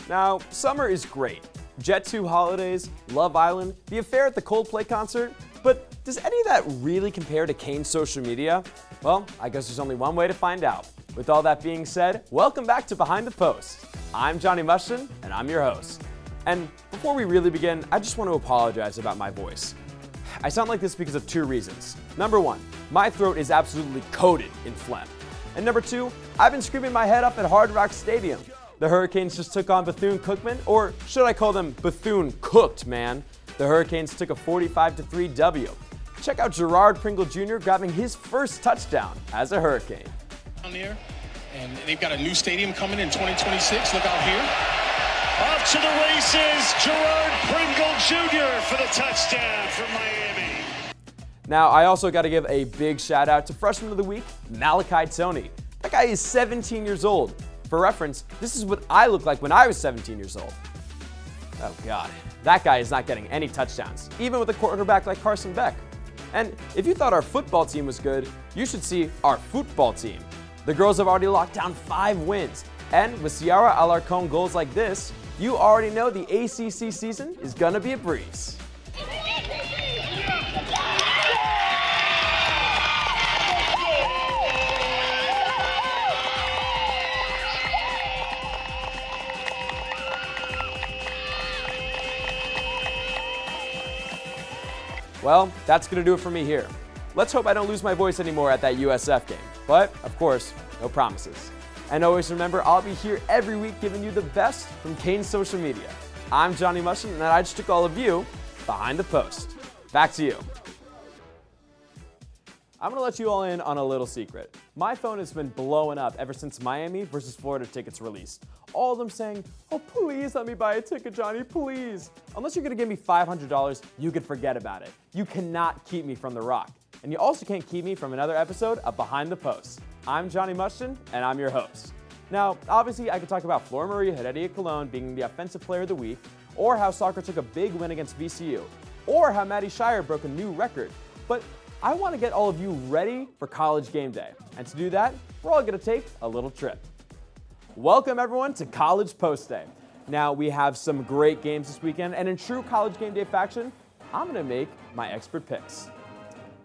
Now, summer is great. Jet 2 holidays, Love Island, the affair at the Coldplay concert, but does any of that really compare to Kane's social media? Well, I guess there's only one way to find out. With all that being said, welcome back to Behind the Post. I'm Johnny Mustion, and I'm your host. And before we really begin, I just want to apologize about my voice. I sound like this because of two reasons. Number one, my throat is absolutely coated in phlegm. And number two, I've been screaming my head off at Hard Rock Stadium. The Hurricanes just took on Bethune-Cookman, or should I call them Bethune-cooked, man? The Hurricanes took a 45-3 W. Check out Gerard Pringle Jr. grabbing his first touchdown as a Hurricane. Down there, and they've got a new stadium coming in 2026. Look out here. Off to the races, Gerard Pringle Jr. for the touchdown from Miami. Now, I also got to give a big shout out to Freshman of the Week, Malachi Tony. That guy is 17 years old. For reference, this is what I looked like when I was 17 years old. Oh God, that guy is not getting any touchdowns, even with a quarterback like Carson Beck. And if you thought our football team was good, you should see our football team. The girls have already locked down 5 wins, and with Ciara Alarcon goals like this, you already know the ACC season is gonna be a breeze. Well, that's going to do it for me here. Let's hope I don't lose my voice anymore at that USF game. But, of course, no promises. And always remember, I'll be here every week giving you the best from Kane's social media. I'm Johnny Mustion, and I just took all of you behind the post. Back to you. I'm going to let you all in on a little secret. My phone has been blowing up ever since Miami versus Florida tickets released. All of them saying, oh, please let me buy a ticket, Johnny, please. Unless you're going to give me $500, you can forget about it. You cannot keep me from the rock. And you also can't keep me from another episode of Behind the Post. I'm Johnny Mustion, and I'm your host. Now, obviously, I could talk about Flor Maria Heredia-Colon being the Offensive Player of the Week, or how soccer took a big win against VCU, or how Maddie Shire broke a new record. But I want to get all of you ready for College Game Day. And to do that, we're all going to take a little trip. Welcome, everyone, to College Post Day. Now, we have some great games this weekend, and in true College Game Day fashion, I'm going to make my expert picks.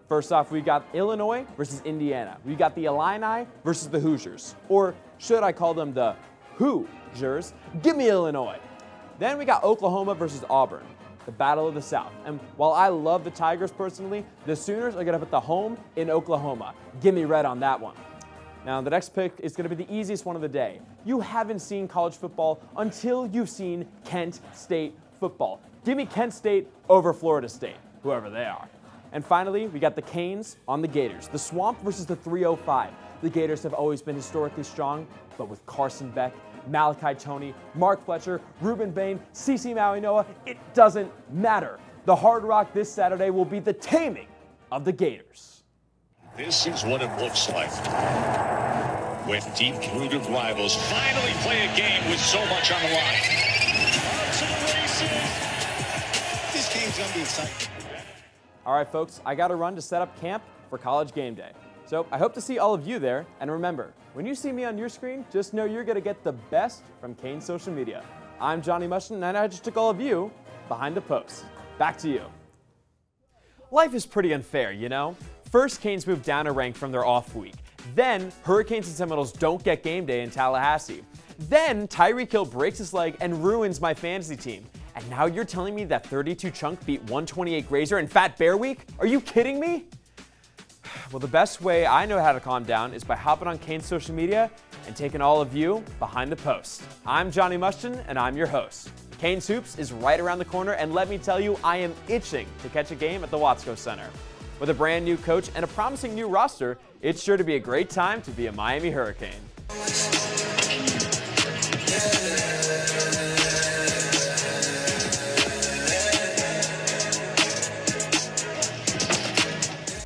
First off, we got Illinois versus Indiana. We got the Illini versus the Hoosiers, or should I call them the Hoosiers? Give me Illinois. Then we got Oklahoma versus Auburn, the Battle of the South. And while I love the Tigers personally, the Sooners are going to put the home in Oklahoma. Give me red on that one. Now, the next pick is going to be the easiest one of the day. You haven't seen college football until you've seen Kent State football. Give me Kent State over Florida State, whoever they are. And finally, we got the Canes on the Gators. The Swamp versus the 305. The Gators have always been historically strong, but with Carson Beck, Malachi Tony, Mark Fletcher, Ruben Bain, CeCe Maui-Noah, it doesn't matter. The Hard Rock this Saturday will be the taming of the Gators. This is what it looks like when deep-rooted rivals finally play a game with so much on the line. On to the races. This game's going to be exciting. All right, folks, I got to run to set up camp for College Game Day. So I hope to see all of you there. And remember, when you see me on your screen, just know you're going to get the best from Kane's social media. I'm Johnny Mustion, and I just took all of you behind the post. Back to you. Life is pretty unfair, you know? First, Canes move down a rank from their off week. Then, Hurricanes and Seminoles don't get game day in Tallahassee. Then, Tyreek Hill breaks his leg and ruins my fantasy team. And now you're telling me that 32 Chunk beat 128 Grazer in Fat Bear Week? Are you kidding me? Well, the best way I know how to calm down is by hopping on Kane's social media and taking all of you behind the post. I'm Johnny Mustion, and I'm your host. Kane's Hoops is right around the corner, and let me tell you, I am itching to catch a game at the Watsco Center. With a brand new coach and a promising new roster, it's sure to be a great time to be a Miami Hurricane.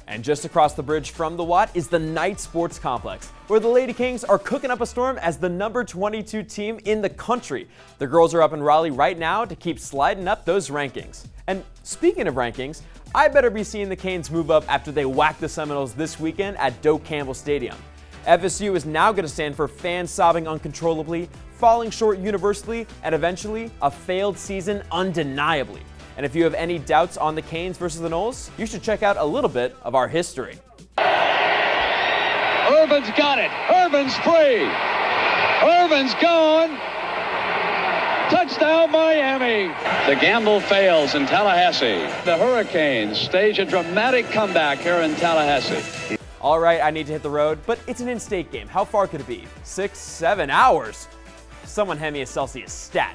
And just across the bridge from the Watt is the Knight Sports Complex, where the Lady Kings are cooking up a storm as the number 22 team in the country. The girls are up in Raleigh right now to keep sliding up those rankings. And speaking of rankings, I better be seeing the Canes move up after they whack the Seminoles this weekend at Doak Campbell Stadium. FSU is now going to stand for fans sobbing uncontrollably, falling short universally, and eventually a failed season undeniably. And if you have any doubts on the Canes versus the Noles, you should check out a little bit of our history. Irvin's got it. Irvin's free. Irvin's gone. Touchdown, Miami. The gamble fails in Tallahassee. The Hurricanes stage a dramatic comeback here in Tallahassee. All right, I need to hit the road, but it's an in-state game. How far could it be? 6-7 hours? Someone hand me a Celsius stat.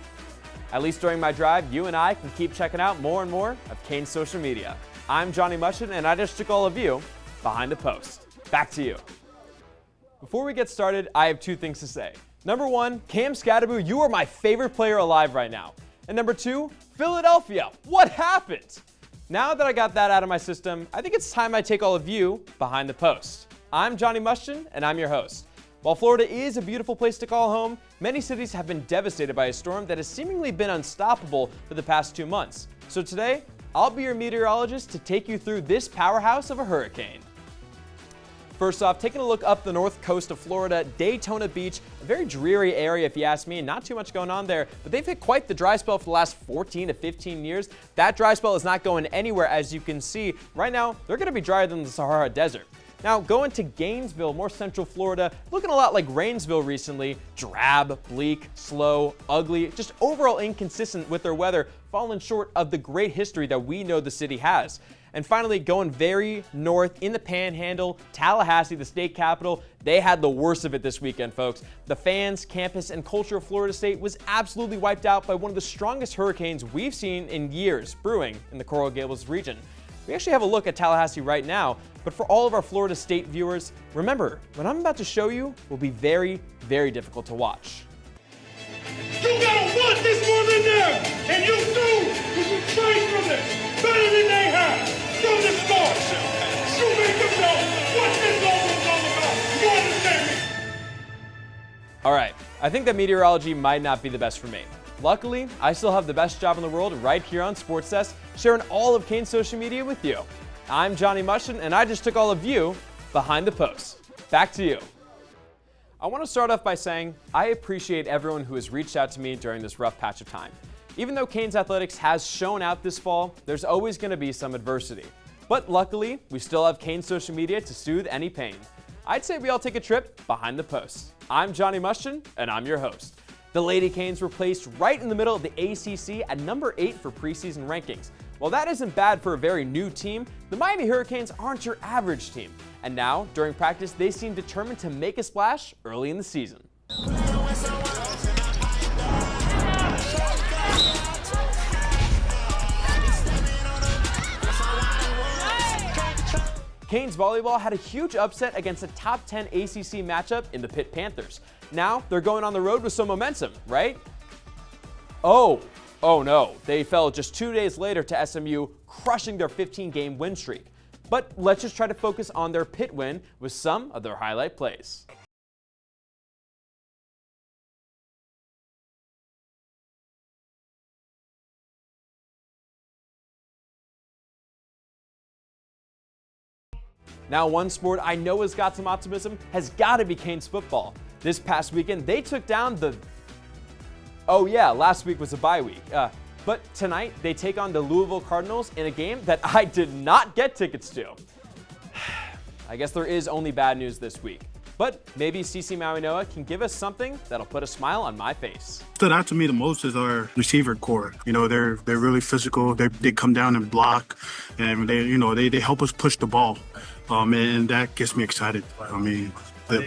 At least during my drive, you and I can keep checking out more and more of Canes social media. I'm Johnny Mustion, and I just took all of you behind the post. Back to you. Before we get started, I have two things to say. Number one, Cam Scatterbo, you are my favorite player alive right now. And number two, Philadelphia, what happened? Now that I got that out of my system, I think it's time I take all of you behind the post. I'm Johnny Mustion, and I'm your host. While Florida is a beautiful place to call home, many cities have been devastated by a storm that has seemingly been unstoppable for the past 2 months. So today, I'll be your meteorologist to take you through this powerhouse of a hurricane. First off, taking a look up the north coast of Florida, Daytona Beach, a very dreary area if you ask me, not too much going on there, but they've hit quite the dry spell for the last 14 to 15 years. That dry spell is not going anywhere, as you can see. Right now, they're going to be drier than the Sahara Desert. Now, going to Gainesville, more central Florida, looking a lot like Rainsville recently. Drab, bleak, slow, ugly, just overall inconsistent with their weather, falling short of the great history that we know the city has. And finally, going very north in the Panhandle, Tallahassee, the state capital, they had the worst of it this weekend, folks. The fans, campus, and culture of Florida State was absolutely wiped out by one of the strongest hurricanes we've seen in years brewing in the Coral Gables region. We actually have a look at Tallahassee right now, but for all of our Florida State viewers, remember, what I'm about to show you will be very, very difficult to watch. You gotta want this more than them, and you do, because you train for this better than they have. From the start, you make them know what this logo's all about. You understand me? All right, I think that meteorology might not be the best for me. Luckily, I still have the best job in the world right here on SportsDesk, sharing all of Canes social media with you. I'm Johnny Mustion, and I just took all of you behind the post. Back to you. I want to start off by saying I appreciate everyone who has reached out to me during this rough patch of time. Even though Canes athletics has shown out this fall, there's always going to be some adversity. But luckily, we still have Canes social media to soothe any pain. I'd say we all take a trip behind the post. I'm Johnny Mustion, and I'm your host. The Lady Canes were placed right in the middle of the ACC at number 8 for preseason rankings. While that isn't bad for a very new team, the Miami Hurricanes aren't your average team. And now, during practice, they seem determined to make a splash early in the season. Canes volleyball had a huge upset against a top 10 ACC matchup in the Pitt Panthers. Now they're going on the road with some momentum, right? Oh no, they fell just 2 days later to SMU, crushing their 15-game win streak. But let's just try to focus on their Pitt win with some of their highlight plays. Now, one sport I know has got some optimism has got to be Canes football. This past weekend, they took down the... Oh yeah, last week was a bye week. But tonight, they take on the Louisville Cardinals in a game that I did not get tickets to. I guess there is only bad news this week. But maybe CC Maui can give us something that'll put a smile on my face. What stood out to me the most is our receiver core. You know, they're really physical. They come down and block, and they help us push the ball. And that gets me excited. I mean,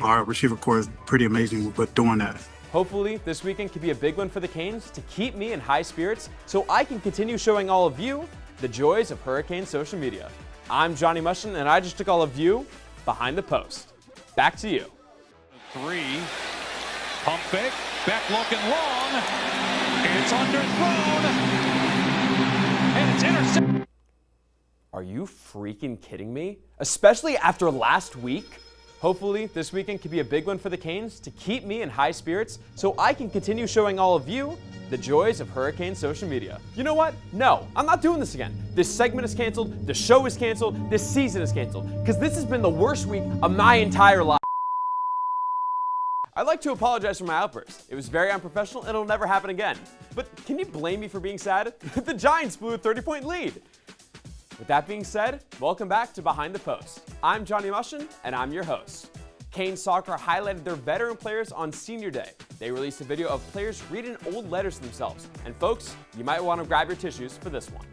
our receiver core is pretty amazing with doing that. Hopefully, this weekend could be a big one for the Canes to keep me in high spirits so I can continue showing all of you the joys of Hurricane social media. I'm Johnny Mustion, and I just took all of you behind the post. Back to you. 3, pump fake, back looking long, it's underthrown, and it's intercepted. Are you freaking kidding me? Especially after last week? Hopefully, this weekend could be a big one for the Canes to keep me in high spirits so I can continue showing all of you the joys of Hurricane social media. You know what? No, I'm not doing this again. This segment is canceled, the show is canceled, this season is canceled, because this has been the worst week of my entire life. I'd like to apologize for my outburst. It was very unprofessional and it'll never happen again. But can you blame me for being sad? The Giants blew a 30-point lead. With that being said, welcome back to Behind the Post. I'm Johnny Mustion, and I'm your host. Canes Soccer highlighted their veteran players on Senior Day. They released a video of players reading old letters to themselves. And folks, you might want to grab your tissues for this one.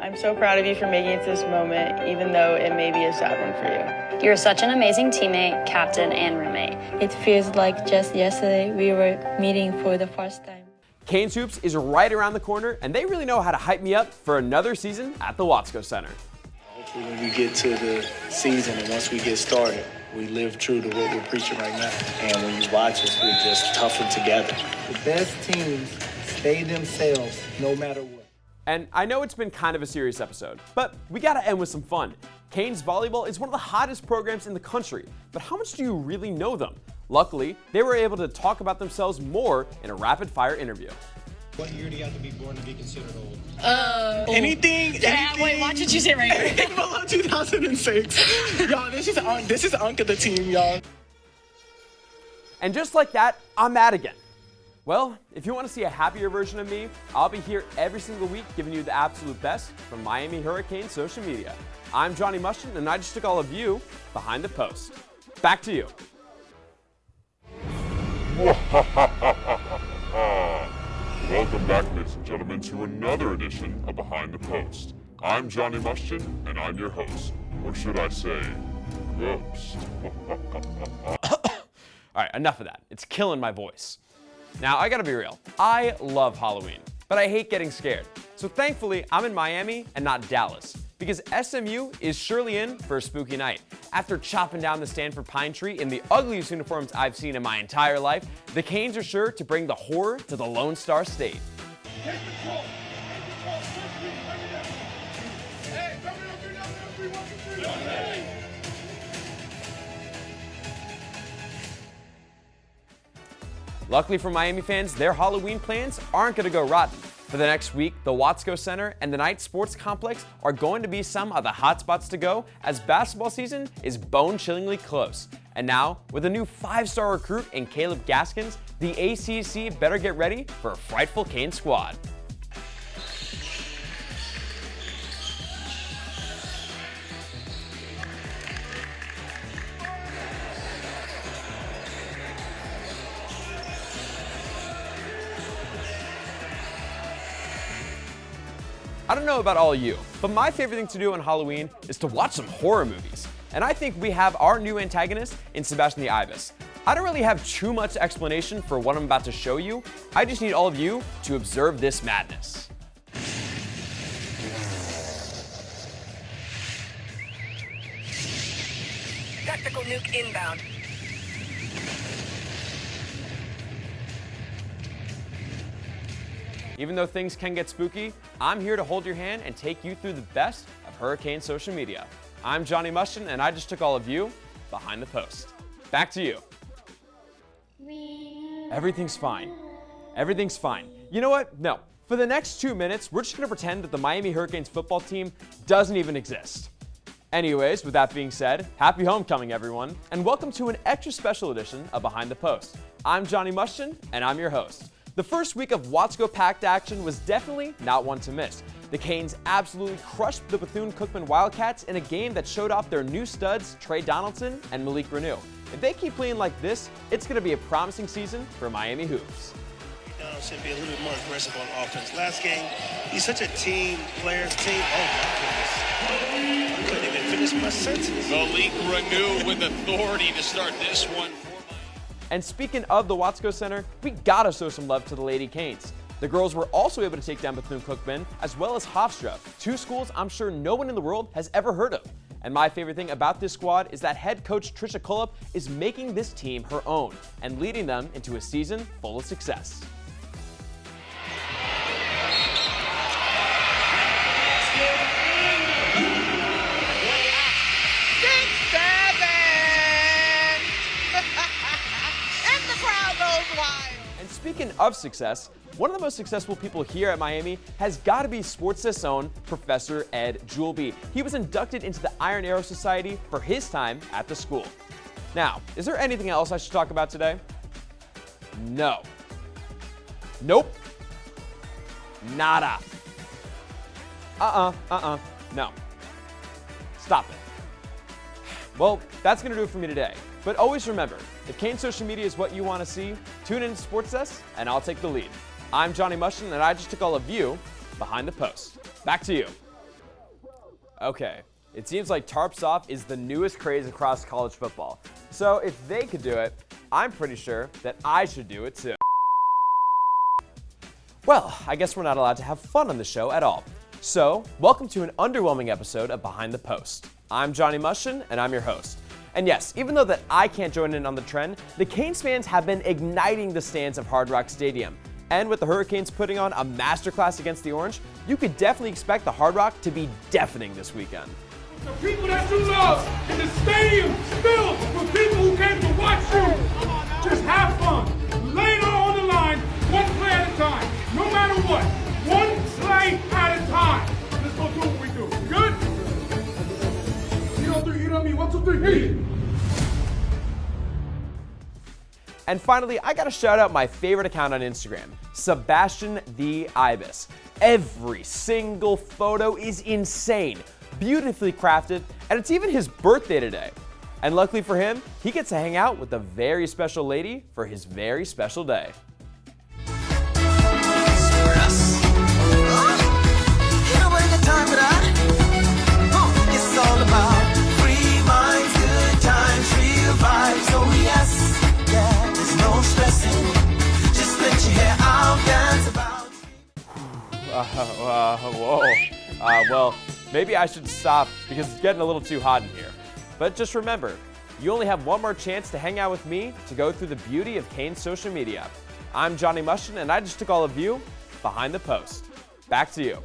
I'm so proud of you for making it to this moment, even though it may be a sad one for you. You're such an amazing teammate, captain, and roommate. It feels like just yesterday we were meeting for the first time. Canes Hoops is right around the corner, and they really know how to hype me up for another season at the Watsco Center. Hopefully when we get to the season and once we get started, we live true to what we're preaching right now. And when you watch us, we're just tougher together. The best teams stay themselves no matter what. And I know it's been kind of a serious episode, but we gotta end with some fun. Canes volleyball is one of the hottest programs in the country, but how much do you really know them? Luckily, they were able to talk about themselves more in a rapid-fire interview. What year do you have to be born to be considered old? Anything. Wait, watch what you say right here. Below 2006. Y'all, this is Unc of the team, y'all. And just like that, I'm mad again. Well, if you want to see a happier version of me, I'll be here every single week giving you the absolute best from Miami Hurricane social media. I'm Johnny Mustion, and I just took all of you behind the post. Back to you. Welcome back, ladies and gentlemen, to another edition of Behind the Post. I'm Johnny Mustion, and I'm your host. Or should I say, ghost. Alright, enough of that. It's killing my voice. Now, I gotta be real. I love Halloween, but I hate getting scared. So thankfully, I'm in Miami and not Dallas, because SMU is surely in for a spooky night. After chopping down the Stanford Pine Tree in the ugliest uniforms I've seen in my entire life, the Canes are sure to bring the horror to the Lone Star State. Luckily for Miami fans, their Halloween plans aren't going to go rotten. For the next week, the Watsco Center and the Knight Sports Complex are going to be some of the hot spots to go as basketball season is bone-chillingly close. And now, with a new 5-star recruit in Caleb Gaskins, the ACC better get ready for a frightful Cane squad. I don't know about all of you, but my favorite thing to do on Halloween is to watch some horror movies. And I think we have our new antagonist in Sebastian the Ibis. I don't really have too much explanation for what I'm about to show you. I just need all of you to observe this madness. Tactical nuke inbound. Even though things can get spooky, I'm here to hold your hand and take you through the best of Hurricane social media. I'm Johnny Mustion, and I just took all of you behind the post. Back to you. Everything's fine. Everything's fine. You know what? No. For the next 2 minutes, we're just going to pretend that the Miami Hurricanes football team doesn't even exist. Anyways, with that being said, happy homecoming, everyone, and welcome to an extra special edition of Behind the Post. I'm Johnny Mustion, and I'm your host. The first week of Watsco packed action was definitely not one to miss. The Canes absolutely crushed the Bethune-Cookman Wildcats in a game that showed off their new studs, Trey Donaldson and Malik Renew. If they keep playing like this, it's going to be a promising season for Miami Hoops. Should be a little bit more aggressive on offense. Last game, he's such a team player. Oh, my goodness. I couldn't even finish my sentence. Malik Renew with authority to start this one. And speaking of the Watsco Center, we gotta show some love to the Lady Canes. The girls were also able to take down Bethune-Cookman as well as Hofstra, two schools I'm sure no one in the world has ever heard of. And my favorite thing about this squad is that head coach Trisha Cullop is making this team her own and leading them into a season full of success. And speaking of success, one of the most successful people here at Miami has got to be SportsDesk's own Professor Ed Juleby. He was inducted into the Iron Arrow Society for his time at the school. Now, is there anything else I should talk about today? No. Nope. Nada. No. Stop it. Well, that's going to do it for me today. But always remember, if Canes social media is what you want to see, tune in to SportsDesk and I'll take the lead. I'm Johnny Mustion and I just took all of you behind the post. Back to you. Okay, it seems like tarps off is the newest craze across college football. So if they could do it, I'm pretty sure that I should do it too. Well, I guess we're not allowed to have fun on the show at all. So, welcome to an underwhelming episode of Behind the Post. I'm Johnny Mustion, and I'm your host. And yes, even though that I can't join in on the trend, the Canes fans have been igniting the stands of Hard Rock Stadium. And with the Hurricanes putting on a masterclass against the Orange, you could definitely expect the Hard Rock to be deafening this weekend. The people that you love in the stadium filled with people who came to watch you. Just have fun. Lay it all on the line, one play at a time. No matter what, one play at a time. Let's go do what we do. Good? You know me. 1, 2, 3, hit it. And finally, I gotta shout out my favorite account on Instagram, Sebastian the Ibis. Every single photo is insane, beautifully crafted, and it's even his birthday today. And luckily for him, he gets to hang out with a very special lady for his very special day. It's all about free minds, good times, real vibes. Oh yes, yeah, there's no stressing. Just let your hair out, dance about. Well, maybe I should stop because it's getting a little too hot in here. But just remember, you only have one more chance to hang out with me to go through the beauty of Canes social media. I'm Johnny Mustion, and I just took all of you behind the post. Back to you.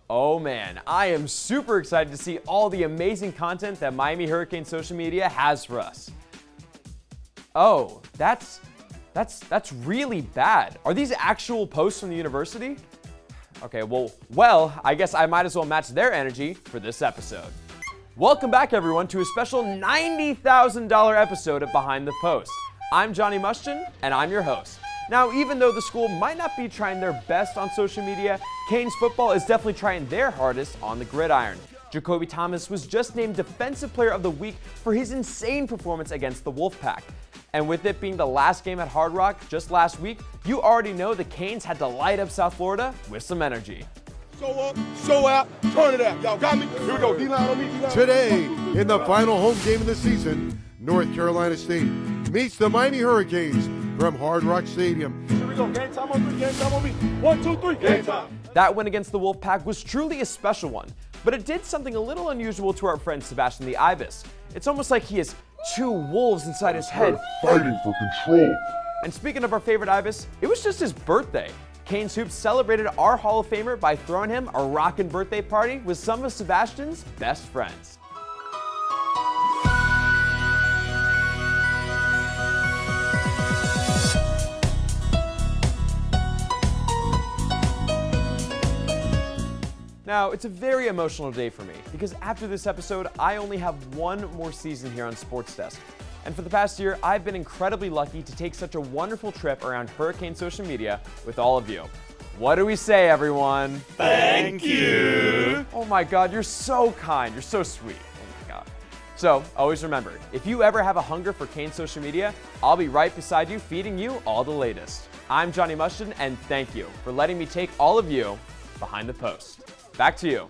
Oh man, I am super excited to see all the amazing content that Miami Hurricane social media has for us. Oh, that's really bad. Are these actual posts from the university? Okay, well, I guess I might as well match their energy for this episode. Welcome back everyone to a special $90,000 episode of Behind the Post. I'm Johnny Mustion, and I'm your host. Now, even though the school might not be trying their best on social media, Canes football is definitely trying their hardest on the gridiron. Jacoby Thomas was just named Defensive Player of the Week for his insane performance against the Wolfpack. And with it being the last game at Hard Rock just last week, you already know the Canes had to light up South Florida with some energy. Show up, show out, turn it out. Y'all got me? Here we go. D-line on me, D-line. Today, in the final home game of the season, North Carolina State meets the Miami Hurricanes from Hard Rock Stadium. Here we go. Game time on 3. Game time on me. 1, 2, 3. Game time. That win against the Wolfpack was truly a special one, but it did something a little unusual to our friend Sebastian the Ibis. It's almost like he has two wolves inside his head fighting for control. And speaking of our favorite Ibis, it was just his birthday. Canes Hoops celebrated our Hall of Famer by throwing him a rockin' birthday party with some of Sebastian's best friends. Now, it's a very emotional day for me because after this episode, I only have one more season here on SportsDesk. And for the past year, I've been incredibly lucky to take such a wonderful trip around Hurricane social media with all of you. What do we say, everyone? Thank you. Oh my God, you're so kind. You're so sweet. Oh my God. So, always remember, if you ever have a hunger for Canes social media, I'll be right beside you feeding you all the latest. I'm Johnny Mustion, and thank you for letting me take all of you behind the post. Back to you.